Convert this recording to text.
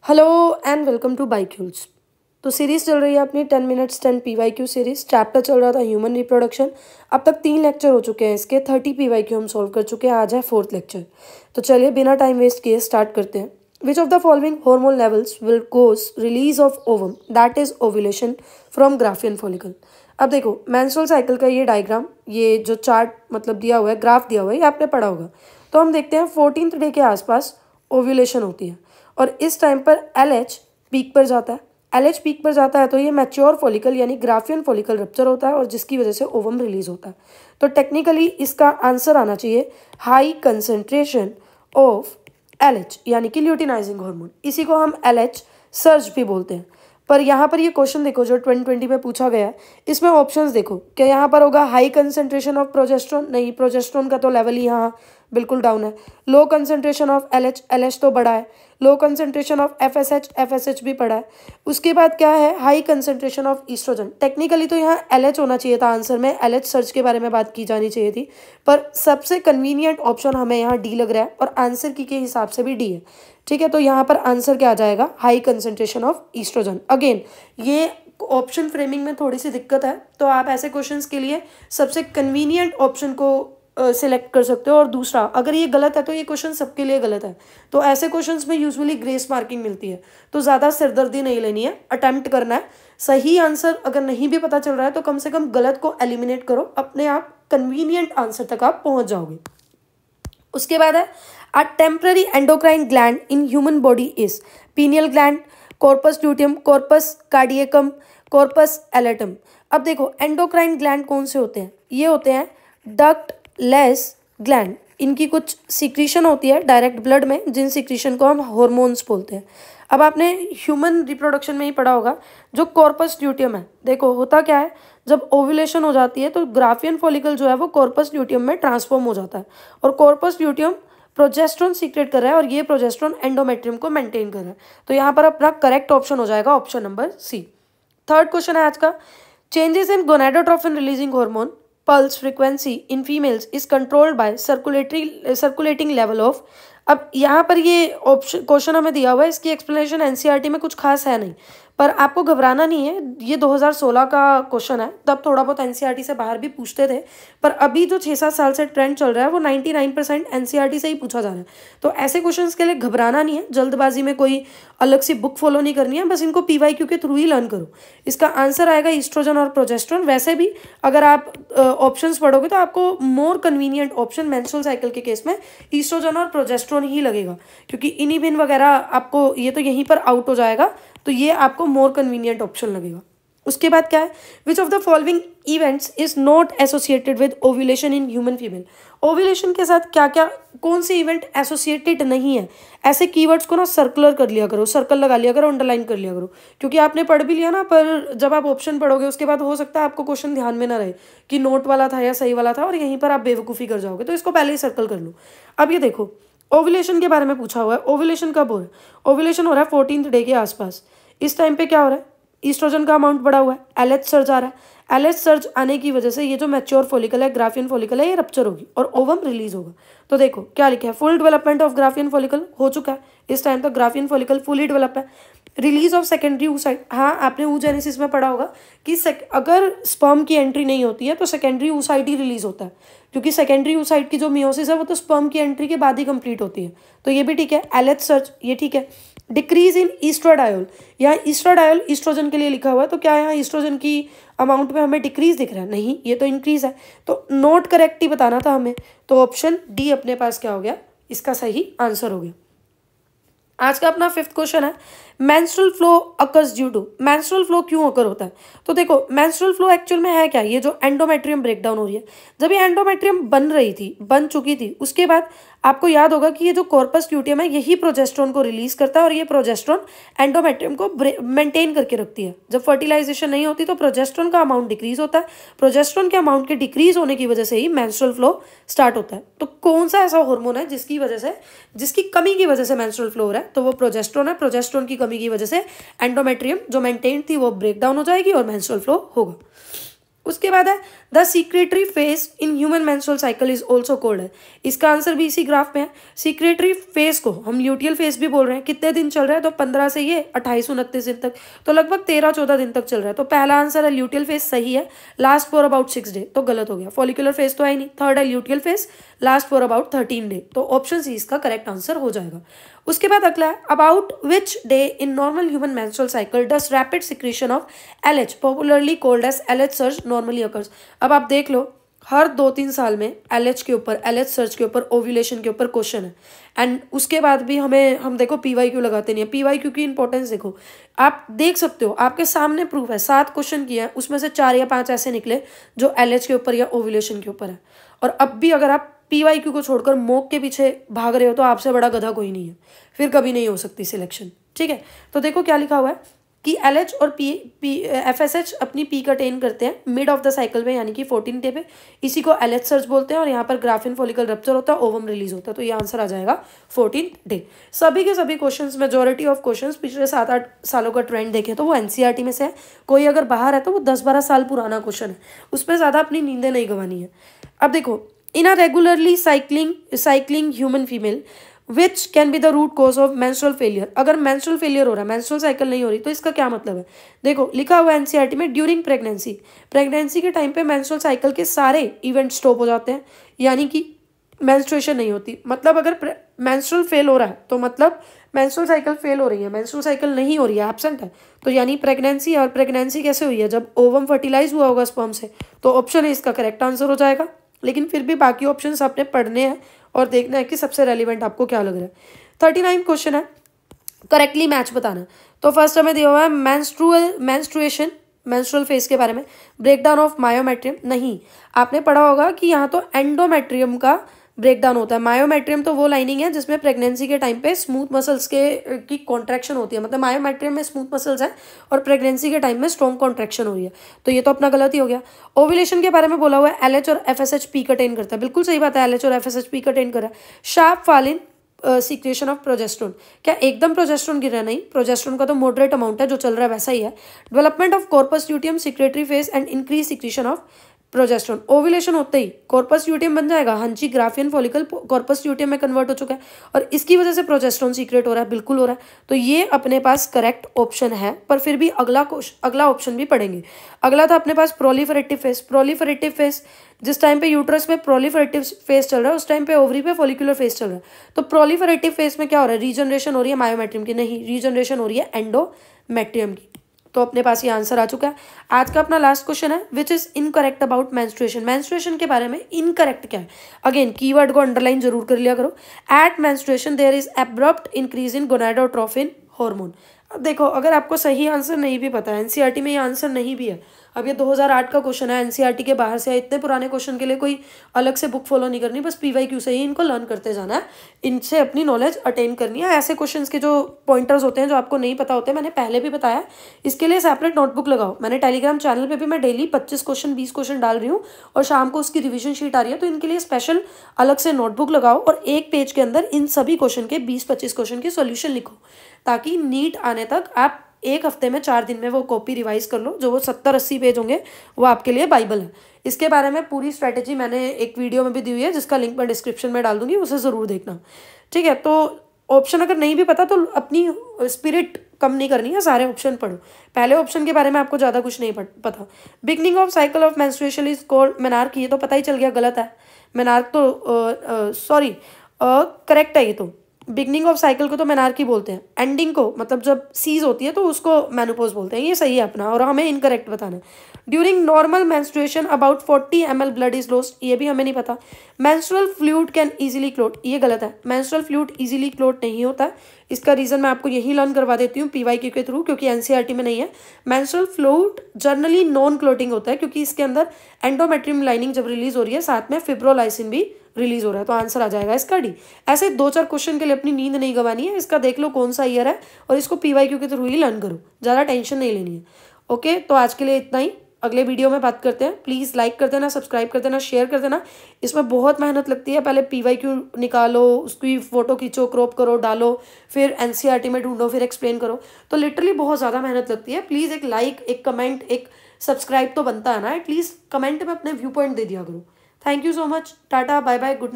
Hello and welcome to बाइक्यूल्स। तो series चल रही है अपनी 10 मिनट्स 10 पीवाईक्यू सीरीज़। चैप्टर चल रहा था ह्यूमन रिप्रोडक्शन। अब तक 3 लेक्चर हो चुके हैं, इसके 30 पीवाईक्यू हम सॉल्व कर चुके हैं। आज है 4th लेक्चर। तो चलिए बिना टाइम वेस्ट किए स्टार्ट करते हैं। Which of the following hormone levels will cause release of ovum that is ovulation from graafian follicle. अब देखो मेंस्ट्रुअल साइकिल का ये डायग्राम, ये जो चार्ट मतलब दिया हुआ है, ग्राफ दिया हुआ है, ये आपने पढ़ा होगा। तो हम देखते हैं 14th डे के आसपास ओव्यूलेशन होती है और इस टाइम पर LH पीक पर जाता है। LH पीक पर जाता है तो ये मैच्योर फॉलिकल यानी ग्राफियन फॉलिकल रप्चर होता है और जिसकी वजह से ओवम रिलीज होता है। तो टेक्निकली इसका आंसर आना चाहिए हाई कंसंट्रेशन ऑफ LH यानी कि ल्यूटिनाइजिंग हार्मोन। इसी को हम LH सर्ज भी बोलते हैं। पर यहाँ पर ये क्वेश्चन देखो जो 2020 में पूछा गया है, इसमें ऑप्शंस देखो। क्या यहाँ पर होगा हाई कंसंट्रेशन ऑफ प्रोजेस्ट्रॉन? नहीं, प्रोजेस्ट्रॉन का तो लेवल ही यहाँ बिल्कुल डाउन है। Low concentration of LH, LH तो बड़ा है। Low concentration of FSH, FSH भी पड़ा है। उसके बाद क्या है, high concentration of estrogen. Technically तो यहाँ LH होना चाहिए था आंसर में, LH सर्च के बारे में बात की जानी चाहिए थी, पर सबसे कन्वीनियंट ऑप्शन हमें यहाँ डी लग रहा है और आंसर की के हिसाब से भी डी है। ठीक है, तो यहाँ पर आंसर क्या आ जाएगा, high concentration of estrogen. Again ये ऑप्शन फ्रेमिंग में थोड़ी सी दिक्कत है, तो आप ऐसे क्वेश्चंस के लिए सबसे कन्वीनियंट ऑप्शन को सिलेक्ट कर सकते हो। और दूसरा, अगर ये गलत है तो ये क्वेश्चन सबके लिए गलत है। तो ऐसे क्वेश्चंस में यूजुअली ग्रेस मार्किंग मिलती है, तो ज़्यादा सिरदर्दी नहीं लेनी है, अटेम्प्ट करना है। सही आंसर अगर नहीं भी पता चल रहा है तो कम से कम गलत को एलिमिनेट करो, अपने आप कन्वीनियंट आंसर तक आप पहुंच जाओगे। उसके बाद है a temporary endocrine gland in human body is pineal gland, corpus luteum, corpus cardiacum, corpus allatum. अब देखो एंडोक्राइन ग्लैंड कौन से होते हैं, ये होते हैं डक्ट लेस ग्लैंड। इनकी कुछ सिक्रीशन होती है डायरेक्ट ब्लड में, जिन सिक्रीशन को हम हार्मोन्स बोलते हैं। अब आपने ह्यूमन रिप्रोडक्शन में ही पढ़ा होगा, जो कॉर्पस ल्यूटियम है, देखो होता क्या है, जब ओव्यूलेशन हो जाती है तो ग्राफियन फॉलिकल जो है वो कॉर्पस ल्यूटियम में ट्रांसफॉर्म हो जाता है और कॉर्पस ल्यूटियम प्रोजेस्ट्रॉन सीक्रेट कर रहा है और ये प्रोजेस्ट्रॉन एंडोमेट्रियम को मेंटेन कर रहा है। तो यहाँ पर अपना करेक्ट ऑप्शन हो जाएगा option number C. Third question है आज का, changes in gonadotrophin releasing hormone pulse frequency in females is controlled by circulating level of. अब यहाँ पर ये ऑप्शन क्वेश्चन हमें दिया हुआ है, इसकी एक्सप्लेनेशन एनसीईआरटी में कुछ खास है नहीं, पर आपको घबराना नहीं है। ये 2016 का क्वेश्चन है, तब थोड़ा बहुत एनसीईआरटी से बाहर भी पूछते थे, पर अभी जो 6-7 साल से ट्रेंड चल रहा है वो 99% एनसीईआरटी से ही पूछा जा रहा है। तो ऐसे क्वेश्चंस के लिए घबराना नहीं है, जल्दबाजी में कोई अलग सी बुक फॉलो नहीं करनी है, बस इनको पीवाईक्यू के थ्रू ही लर्न करो। इसका आंसर आएगा ईस्ट्रोजन और प्रोजेस्ट्रॉन। वैसे भी अगर आप ऑप्शंस पढ़ोगे तो आपको more convenient option menstrual cycle के केस में ईस्ट्रोजन और प्रोजेस्ट्रॉन ही लगेगा, क्योंकि इनिबिन वगैरह आपको ये तो यहीं पर आउट हो जाएगा, तो ये आपको मोर कन्वीनियंट ऑप्शन लगेगा। उसके बाद क्या है, विच of the following events is not associated with ovulation in human female. Ovulation के साथ क्या क्या कौन से इवेंट एसोसिएटेड नहीं है, ऐसे कीवर्ड्स को ना सर्कुलर कर लिया करो, सर्कल लगा लिया करो, अंडरलाइन कर लिया करो, क्योंकि आपने पढ़ भी लिया ना, पर जब आप ऑप्शन पढ़ोगे उसके बाद हो सकता है आपको क्वेश्चन ध्यान में ना रहे कि नोट वाला था या सही वाला था, और यहीं पर आप बेवकूफ़ी कर जाओगे। तो इसको पहले ही सर्कल कर लो। अब ये देखो ओव्यूलेशन के बारे में पूछा हुआ है, ओव्यूलेशन कब हो रहा है, ओव्यूलेशन हो रहा है 14th डे के आसपास। इस टाइम पे क्या हो रहा है, ईस्ट्रोजन का अमाउंट बढ़ा हुआ है, LH सर्ज आ रहा है। LH सर्ज आने की वजह से ये जो मैच्योर फॉलिकल है, ग्राफियन फॉलिकल है, ये रप्चर होगी और ओवम रिलीज होगा। तो देखो क्या लिखा है, full development of Graafian follicle हो चुका है, इस टाइम तक ग्राफियन फॉलिकल फुली डेवलप है। रिलीज ऑफ सेकेंडरी oocyte, हाँ आपने oogenesis में पढ़ा होगा कि अगर स्पर्म की एंट्री नहीं होती है तो सेकेंडरी oocyte ही रिलीज होता है, क्योंकि सेकेंडरी oocyte की जो मियोसिस है वो तो स्पर्म की एंट्री के बाद ही कंप्लीट होती है। तो ये भी ठीक है, LH सर्च ये ठीक है। डिक्रीज इन ईस्ट्राडायोल, यहाँ ईस्ट्राडायोल ईस्ट्रोजन के लिए लिखा हुआ है, तो क्या यहाँ ईस्ट्रोजन की अमाउंट में हमें डिक्रीज दिख रहा है? नहीं, ये तो इंक्रीज है, तो नोट करेक्ट ही बताना था हमें। तो ऑप्शन डी अपने पास क्या हो गया, इसका सही आंसर हो गया। आज का अपना 5th क्वेश्चन है, menstrual flow occurs due to. Menstrual flow क्यों अकर होता है? तो देखो मेंस्ट्रुअल फ्लो एक्चुअल में है क्या, ये जो एंडोमेट्रियम ब्रेकडाउन हो रही है, जब ये एंडोमेट्रियम बन चुकी थी, उसके बाद आपको याद होगा कि ये जो कॉर्पस ल्यूटियम है यही प्रोजेस्ट्रॉन को रिलीज करता है और ये प्रोजेस्ट्रॉन एंडोमेट्रियम को मेंटेन करके रखती है। जब फर्टिलाइजेशन नहीं होती तो प्रोजेस्ट्रॉन का अमाउंट डिक्रीज होता है, प्रोजेस्ट्रॉन के अमाउंट के डिक्रीज होने की वजह से ही मेंस्ट्रुअल फ्लो स्टार्ट होता है। तो कौन सा ऐसा हार्मोन है जिसकी कमी की वजह से मेंस्ट्रुअल फ्लो हो रहा है? तो वो प्रोजेस्ट्रॉन है। प्रोजेस्ट्रॉन की कमी की वजह से एंडोमेट्रियम जो मेंटेन थी वो ब्रेक डाउन हो जाएगी और मेंस्ट्रुअल फ्लो होगा। उसके बाद है the secretory phase in human menstrual cycle is also cold है। इसका आंसर भी इसी ग्राफ में है। सीक्रेटरी फेज को हम ल्यूटियल फेज भी बोल रहे हैं। कितने दिन चल रहा है? तो 15 से ये 28-29 दिन तक, तो लगभग 13-14 दिन तक चल रहा है। तो पहला आंसर है ल्यूटियल फेज, सही है। लास्ट फॉर अबाउट 6 डे, तो गलत हो गया। फॉलिकुलर फेज तो है ही नहीं। थर्ड है luteal phase, last for about 13 day, तो ऑप्शन सी इसका करेक्ट आंसर हो जाएगा। उसके बाद अगला है about which day in normal human menstrual cycle does rapid secretion of LH popularly called as LH surge normally occurs. अब आप देख लो, हर 2-3 साल में एलएच के ऊपर, एलएच सर्च के ऊपर, ओव्यूलेशन के ऊपर क्वेश्चन है। एंड उसके बाद भी हम देखो पीवाईक्यू लगाते नहीं है। पीवाईक्यू की इंपॉर्टेंस देखो, आप देख सकते हो, आपके सामने प्रूफ है। 7 क्वेश्चन किया है, उसमें से 4 या 5 ऐसे निकले जो एलएच के ऊपर या ओव्यूलेशन के ऊपर है। और अब भी अगर आप पीवाईक्यू को छोड़कर मॉक के पीछे भाग रहे हो तो आपसे बड़ा गधा कोई नहीं है, फिर कभी नहीं हो सकती सिलेक्शन। ठीक है, तो देखो क्या लिखा हुआ है कि एलएच और एफएसएच अपनी पीक अटेन करते हैं मिड ऑफ द साइकिल में, यानी कि 14 डे पे। इसी को एलएच सर्ज बोलते हैं। और यहाँ पर ग्राफिन फॉलिकल रप्चर होता है, ओवम रिलीज होता है। तो ये आंसर आ जाएगा 14 डे। सभी के सभी क्वेश्चंस, मेजोरिटी ऑफ क्वेश्चंस पिछले 7-8 सालों का ट्रेंड देखें तो वो एनसीईआरटी में से है। कोई अगर बाहर है तो वो 10-12 साल पुराना क्वेश्चन है, उसमें ज़्यादा अपनी नींदें नहीं गंवानी है। अब देखो, in a regularly cycling human female which can be the root cause of menstrual failure. अगर मेंस्ट्रुअल फेलियर हो रहा है, मेंस्ट्रुअल साइकिल नहीं हो रही, तो इसका क्या मतलब है? देखो लिखा हुआ है एनसीईआरटी में ड्यूरिंग प्रेगनेंसी के टाइम पे मेंस्ट्रुअल साइकिल के सारे इवेंट स्टॉप हो जाते हैं, यानी कि मेंस्ट्रुएशन नहीं होती। मतलब अगर मेंस्ट्रुअल फेल हो रहा है तो मतलब मेंस्ट्रुअल साइकिल फेल हो रही है, मेंस्ट्रुअल साइकिल नहीं हो रही है, एब्सेंट है। तो यानी प्रेगनेंसी, और प्रेगनेंसी कैसे हुई है? जब ओवम फर्टिलाइज हुआ होगा स्पर्म से। तो ऑप्शन है इसका करेक्ट आंसर हो जाएगा। लेकिन फिर भी बाकी ऑप्शंस आपने पढ़ने हैं और देखना है कि सबसे रेलिवेंट आपको क्या लग रहा है। 39 क्वेश्चन है, करेक्टली मैच बताना। तो फर्स्ट हमें दिया हुआ है मेंस्ट्रुएशन, मेंस्ट्रुअल फेज के बारे में। ब्रेकडाउन ऑफ मायोमेट्रियम, नहीं, आपने पढ़ा होगा कि यहाँ तो एंडोमेट्रियम का ब्रेकडाउन होता है। मायोमेट्रियम तो वो लाइनिंग है जिसमें प्रेगनेंसी के टाइम पे स्मूथ मसल्स की कॉन्ट्रैक्शन होती है। मतलब मायोमेट्रियम में स्मूथ मसल्स है और प्रेगनेंसी के टाइम में स्ट्रॉन्ग कॉन्ट्रैक्शन हो रही है। तो ये तो अपना गलत ही हो गया। ओव्यूलेशन के बारे में बोला हुआ है एलएच और एफएसएच पीक अटेन करता है, बिल्कुल सही बात है, एलएच और एफएसएच पीक अटेन कर रहा है। Sharp fall in secretion of progesterone, क्या एकदम प्रोजेस्ट्रोन गिर रहा है? नहीं, प्रोजेस्ट्रोन का तो मॉडरेट अमाउंट है, जो चल रहा है वैसा ही है। Development of corpus luteum secretary phase and increase secretion of progesterone. Ovulation होते ही कॉर्पस ल्यूटियम बन जाएगा। हाँ जी, ग्राफियन फॉलिकल कॉर्पस ल्यूटियम में कन्वर्ट हो चुका है और इसकी वजह से प्रोजेस्ट्रोन सीक्रेट हो रहा है, बिल्कुल हो रहा है। तो ये अपने पास करेक्ट ऑप्शन है। पर फिर भी अगला ऑप्शन भी पढ़ेंगे। अगला था अपने पास प्रोलिफरेटिव फेज। प्रोलिफरेटिव फेज, जिस टाइम पे यूट्रस में प्रोलिफरेटिव फेज चल रहा है उस टाइम पे ओवरी पे फॉलिकुलर फेज चल रहा है। तो प्रोलिफरेटिव फेज में क्या हो रहा है? रीजनरेशन हो रही है मायोमेट्रियम की? नहीं, रीजनरेशन हो रही है एंडोमेट्रियम की। तो अपने पास ये आंसर आ चुका है। आज का अपना लास्ट क्वेश्चन है which is incorrect about menstruation. Menstruation के बारे में इनकरेक्ट क्या है? अगेन कीवर्ड को अंडरलाइन जरूर कर लिया करो। At menstruation there is abrupt increase in gonadotrophin hormone. अब देखो, अगर आपको सही आंसर नहीं भी पता है, एनसीईआरटी में ये आंसर नहीं भी है, अब ये 2008 का क्वेश्चन है, एनसीईआरटी के बाहर से है, इतने पुराने क्वेश्चन के लिए कोई अलग से बुक फॉलो नहीं करनी, बस पीवाईक्यू से ही इनको लर्न करते जाना है, इनसे अपनी नॉलेज अटेन करनी है। ऐसे क्वेश्चंस के जो पॉइंटर्स होते हैं जो आपको नहीं पता होते, मैंने पहले भी बताया, इसके लिए सेपरेट नोटबुक लगाओ। मैंने टेलीग्राम चैनल पर भी मैं डेली 25 क्वेश्चन 20 क्वेश्चन डाल रही हूँ और शाम को उसकी रिविजन शीट आ रही है। तो इनके लिए स्पेशल अलग से नोटबुक लगाओ और एक पेज के अंदर इन सभी क्वेश्चन के 20-25 क्वेश्चन के सोल्यूशन लिखो, ताकि नीट आने तक आप एक हफ्ते में 4 दिन में वो कॉपी रिवाइज कर लो। जो वो 70-80 पेज होंगे वो आपके लिए बाइबल है। इसके बारे में पूरी स्ट्रैटेजी मैंने एक वीडियो में भी दी हुई है, जिसका लिंक मैं डिस्क्रिप्शन में डाल दूंगी, उसे ज़रूर देखना। ठीक है, तो ऑप्शन अगर नहीं भी पता तो अपनी स्पिरिट कम नहीं करनी है, सारे ऑप्शन पढ़ो। पहले ऑप्शन के बारे में आपको ज़्यादा कुछ नहीं पता। Beginning of cycle of menstruation is called menarche, ये तो पता ही चल गया, गलत है। मेनार्क तो करेक्ट है ये तो। बिगनिंग ऑफ साइकिल को तो मेनार्की बोलते हैं, एंडिंग को मतलब जब सीज होती है तो उसको मेनोपॉज बोलते हैं। ये सही है अपना, और हमें इनकरेक्ट बताना है। During normal menstruation about 40 ml blood is lost, ये भी हमें नहीं पता। Menstrual fluid can easily clot, ये गलत है। मेंस्ट्रुअल फ्लूइड इजीली क्लोट नहीं होता है। इसका रीजन मैं आपको यही लर्न करवा देती हूँ पीवाईक्यू के थ्रू, क्योंकि एनसीईआरटी में नहीं है। Menstrual fluid generally non clotting होता है, क्योंकि इसके अंदर एंडोमेट्रियम लाइनिंग जब रिलीज हो रही है साथ में फिब्रोलाइसिन भी रिलीज हो रहा है। तो आंसर आ जाएगा इसका डी। ऐसे 2-4 क्वेश्चन के लिए अपनी नींद नहीं गंवानी है। इसका देख लो कौन सा ईयर है और इसको पीवाईक्यू के थ्रू ही लर्न करो, ज़्यादा टेंशन नहीं लेनी है। ओके, तो आज के लिए इतना ही। अगले वीडियो में बात करते हैं। प्लीज़ लाइक कर देना, सब्सक्राइब कर देना, शेयर कर देना। इसमें बहुत मेहनत लगती है। पहले पीवाईक्यू निकालो, उसकी फ़ोटो खींचो, क्रॉप करो, डालो, फिर एनसीईआरटी में ढूंढो, फिर एक्सप्लेन करो। तो लिटरली बहुत ज़्यादा मेहनत लगती है। प्लीज़ एक लाइक, एक कमेंट, एक सब्सक्राइब तो बनता है ना, एटलीस्ट कमेंट में अपने व्यू पॉइंट दे दिया करो। Thank you so much, tata bye bye, good night.